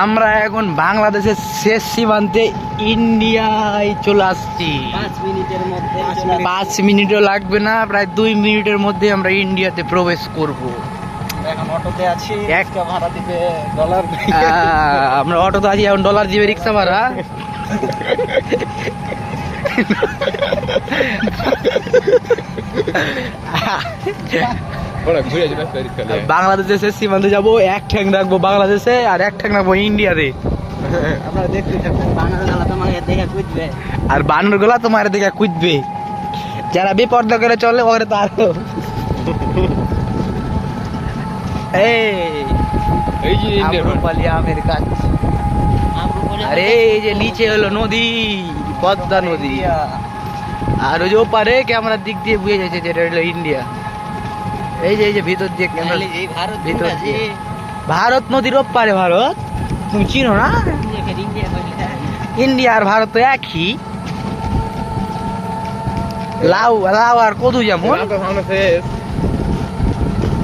আমরা এখন বাংলাদেশের শেষ সীমান্তে ইন্ডিয়ায় চলে আসছি। 5 মিনিটও লাগবে না, প্রায় 2 মিনিটের মধ্যে আমরা ইন্ডিয়াতে প্রবেশ করব। এখন অটোতে আছি, একটা ভাড়া দিবে ডলার। আমরা অটোতে আছি, এখন ডলার দিবে রিক্সা ভাড়া। বাংলাদেশের শেষ সীমান্তে যাবো, এক ঠ্যাং রাখবো বাংলাদেশে আর এক ঠ্যাং রাখবো ইন্ডিয়াতে। আপনারা দেখতে থাকুন, বাংলাদেশ তোমাকে দেখে কুদবে আর বানর গুলা তোমার দেখে কুদবে। যারা বেপর্দা করে চলে ওরে তো আরো। এই যে আম্রপালি আমের গাছ। আরে এই যে নিচে হলো নদী, পদ্মা নদী। আর ওই যে ওপারে ক্যামেরার দিক দিয়ে বুঝে যাচ্ছে যেটা হলো ইন্ডিয়া। এই যে ভিতর দিয়ে ক্যামেরা, ভিতর দিয়ে ভারত নদীর ওপারে ভারত। তুমি চিনো না? ইন্ডিয়া আর ভারত তো একই। লাউ আর কদু যেমন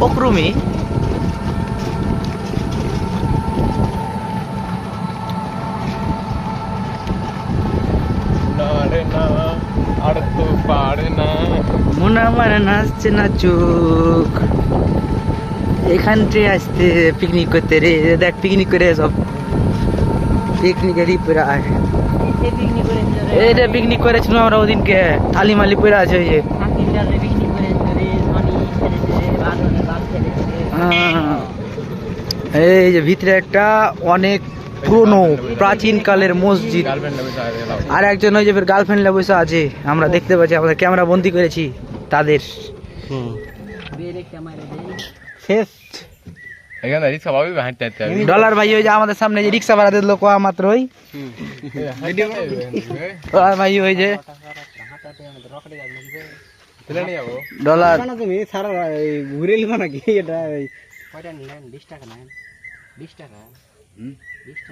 ওক্রুমি। মন আমার নাচছে না চোখ, এখানটায় আসতে পিকনিক করতে রে। দেখ পিকনিক করে সব পিকনিকেরই পুরা। এইটা পিকনিক করেছিল আমরা ওদিনকে, থালি মালি পরে আছে। ওই যে এই যে ভিতরে একটা অনেক পুরনো প্রাচীন কালের মসজিদ। আর একজন ওই যে গার্লফ্রেন্ড বসে আছে, আমরা দেখতে পাচ্ছি, আমাদের ক্যামেরা বন্দি করেছি তাদের। ডলার ভাই ওই যে আমাদের সামনে যে রিক্সা ভাড়া দিল কোয়া মাত্রই। ডলার ভাই ওই যে ডলার তুমি সারা ঘুরে নিবা নাকি? এটা 20 টাকা নেন, 20 টাকা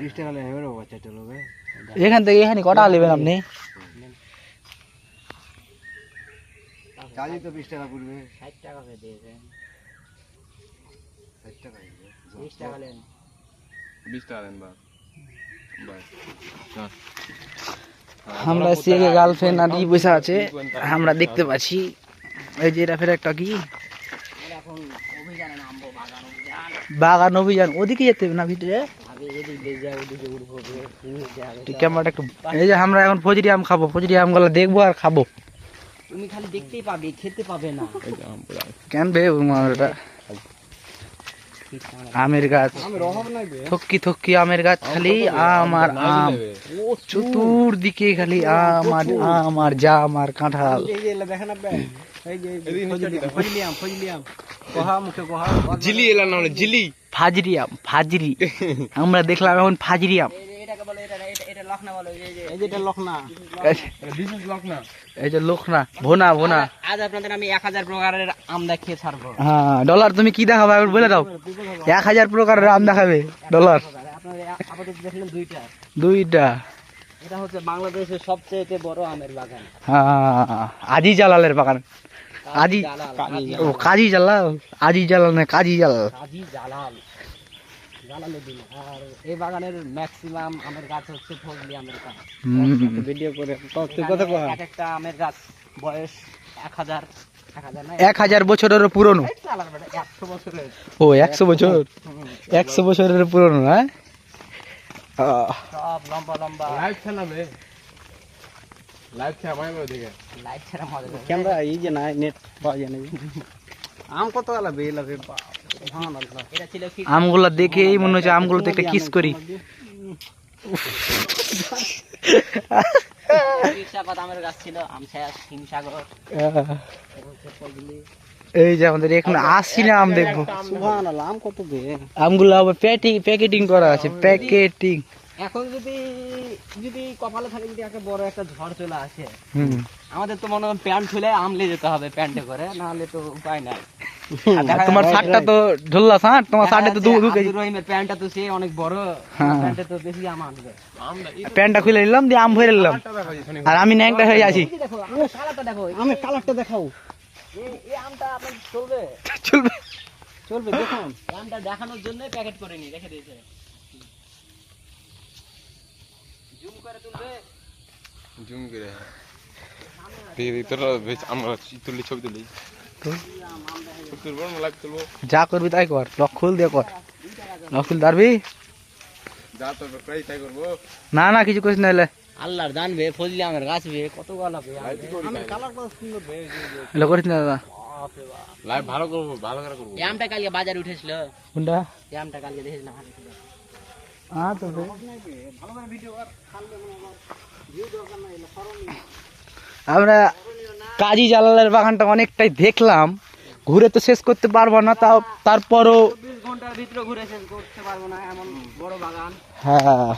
20 টাকা নেবে বাচ্চা চলবে। এখান থেকে এখানে কটা নেবেন আপনি? কাজই তো 20 টাকা পড়বে। 60 টাকা করে দিয়েছেন। 60 টাকা 20 টাকা নেন, 20 টাকা দেন। আমরা সিএকে গার্লফ্রেন্ড আর ই বসে আছে, আমরা দেখতে পাচ্ছি। এই যে এটা ফের একটা কি বাগান অভিযান, ওদিকে যেতে হবে না ভিতরে। ক্যামেরাটা একটু, এই যে আমরা এখন ফজরি আম খাবো, ফজরি আম গুলো দেখবো আর খাবো। তুমি খালি দেখতেই পাবে, খেতে পাবে না। কেন বে আমের গাছ, থক্কি আমের গাছ, খালি আম আর আম, চতুর্দিকে খালি আম আর আম আর জাম আর কাঁঠাল। ফাজরি আম, ফাজরি আমরা দেখলাম এখন ফাজরি আম। এই যে লখনা ভোনা ভোনা। আজ আপনাদের আমি 1000 প্রকারের আম দেখিয়ে ছাড়বো। হ্যাঁ ডলার তুমি কি দেখাবে বলে দাও। 1000 প্রকারের আম দেখাবে ডলার। আপাতত দেখলেন দুইটা। এটা হচ্ছে বাংলাদেশের সবচেয়ে বড় আমের বাগান। হ্যাঁ আজি জালালের বাগান। আজি ও কাজী জালাল, আজি জালাল না কাজী জালাল। আর এই বাগানের ম্যাক্সিমাম আমের গাছ হচ্ছে ফজলি আমের গাছ। ভিডিও করে এক একটা আমের গাছ বয়স 1000 বছরের পুরনো। 100 বছরের। ও 100 বছর, 100 বছরের পুরনো। হ্যাঁ সব লম্বা লম্বা। লাইভ চালাবে, লাইভ ছাড়া মজা লাগে। ক্যামেরা এই যে না নেট পাওয়া যায় না। আম কত আলাবে এলাবে। আমগুলো দেখেই মনে হচ্ছে আমগুলোতে একটা কিস করি। এই যে আমাদের এখানে আসি না আম দেখবো। আম কত আমগুলো আবার প্যাকেটিং করা আছে, প্যাকেটিং। এখন যদি কপালে থাকে, যদি একটা বড় একটা ঝড় চলে আসে, আমাদের তো মনে হয় প্যান্ট খুলে আমলে যেতে হবে প্যান্টে করে, না হলে তো উপায় নাই। তোমার শার্টটা তো ঢোল্লা শার্ট, তোমার শার্টে তো 2 কেজি। রহিমের প্যান্টটা তো সে অনেক বড়, প্যান্টে তো বেশি আম আসবে। প্যান্টটা খুলে নিলাম, দিয়ে আম ভরে নিলাম, আর আমি ন্যাংটা হয়ে আছি। কালারটা দেখো, আমের কালারটা দেখাও। এই আমটা আপনার চলবে? চলবে চলবে। দেখুন আমটা দেখানোর জন্য প্যাকেট করে নি রেখে দিয়েছে। জুম করে দেখি তোরা আমরা তুলি ছবি তুলি তুলবো না লাইভ তুলবো যা করবি তাই কর, লক খুল দিয়ে কর। লক খুল পারবি? যা তোর প্রায় তাই করবো। না না কিছু করিস না এলে। আল্লাহর জানবে ফজলি আমের গাছ বে কত গলাবে লাইভ করি কালারটা সুন্দর বে এলে করিস না দাদা। লাইভ ভালো করবো, ভালো করে করবো। এই আমটা কালকে বাজারে উঠেছিল, কোনটা? এই আমটা কালকে দেখেছিলাম হ্যাঁ তো ভালো করে ভিডিও কর, খালবে মনে আমার ভিউ দরকার নাই, এলা করণীয় আমরা কাজী জালালের বাগানটা অনেকটাই দেখলাম, ঘুরে তো শেষ করতে পারবো না, তারপরও 24 ঘন্টার ভিতরে ঘুরে শেষ করতে পারবো না এমন বড় বাগান। হ্যাঁ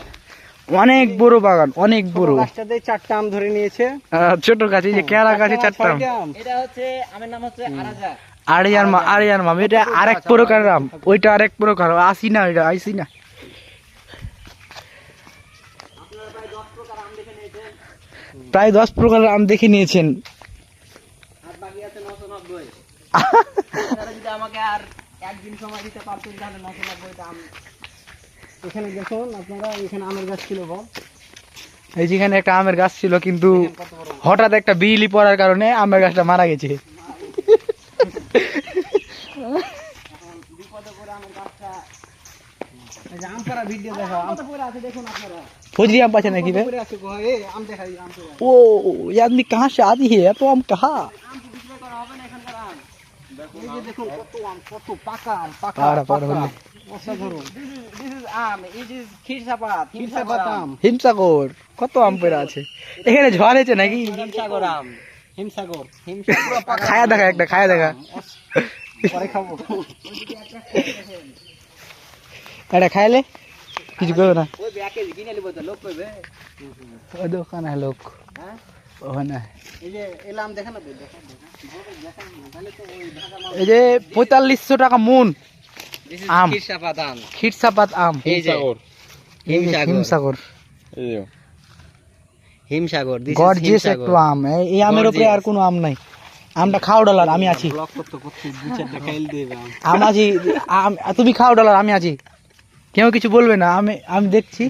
অনেক বড় বাগান, অনেক বড়। গাছটাতে 4টা আম ধরে নিয়েছে, ছোট গাছ, এই যে কেরা গাছে 4টা আম। এটা হচ্ছে আমের নাম হচ্ছে আরাজা। আরিয়ার মাম, এটা আরেক প্রকারের আম, ওইটা আরেক প্রকার, আসি না ওইটা, আইসি না। আপনারা প্রায় 10 প্রকার আম দেখে নিয়েছেন, প্রায় 10 প্রকারের আম দেখে নিয়েছেন। আর বাকি আছে 990। আপনারা যদি আমাকে আর একদিন সময় দিতে পারতেন তাহলে 990টা আম। এখানে দেখুন আপনারা, এখানে আমের গাছ ছিল বল, এই যেখানে একটা আমের গাছ ছিল, কিন্তু হঠাৎ একটা বিজলি পড়ার কারণে আমের গাছটা মারা গেছে। বিপদে পড়ে আমের গাছটা, এই যে আম পাড়া ভিডিও দেখো, আম তো পড়ে আছে দেখুন আপনারা, ফজলি আম পাচ্ছে নাকি রে? পড়ে আছে গো, এই আম দেখাই, আম পড়ে আছে। ও ये आदमी कहाँ से आती है, तो हम कहा আম তো বিক্রি করা হবে না এখানকার আম। এই যে দেখুন কত আম, কত পাকা আম, পাকা পাড়া পাকা হলে অসাধারণ। This is um, it is Khirsapat আম, হিমসাগর, কত আম পেড়া আছে এখানে, ঝড় হয়েছে নাকি? হিমসাগর আম, হিমসাগর পুরো পাকা। খায়া দেখা, একটা খায়া দেখা, পরে খাবো। এটা খাইলে কিছু করবে না। ওই ব্যাকে কিনে নিব তো, লোক কইবে। ওই দোকান है लोग, হ্যাঁ ওখানে এই যে এলাম দেখা না, দেখা তাহলে তো ওই ঢাকা মাল। এই যে 4500 টাকা মন আম, ক্ষীরসাপাত আম, ক্ষীরসাপাত আম, এই যে এই যে হিমসাগর, এই যে হিমসাগর, গর্জিয়াস একটু আম। এই আমের উপরে আর কোনো আম নাই। আমটা খাও ডলার, আমি আছি। ব্লক করতে করতে দু চারটা খাইল দেবে আম। আম আছি, তুমি খাও ডলার, আমি আছি, কেউ কিছু বলবে না, আমি দেখছি।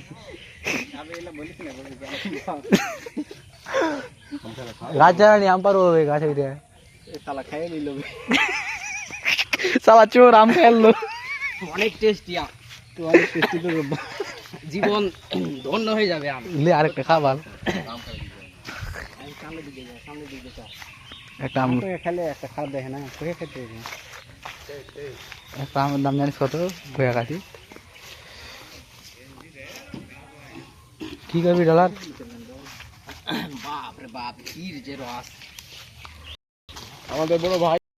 গাছ জ্বালানি আম পারবো গাছে উঠে, শালা খাইয়ে নিল, সালা চোর আম খেললো। অনেক টেস্টি আম, তো অনেক টেস্টি, তো জীবন ধন্য হয়ে যাবে আম। লে আরেকটা খাবার, সামনের দিকে যা, সামনের দিকে যা, একটা আম, খেলে একটা খাওয়া দেখে না, কোথায় খেতে হবে। একটা আমের দাম জানিস কত? ঘোয়া কাছি। কি করবি ডলার? বাপ রে বাপ, ক্ষীর যে রস। আমাদের বড় ভাই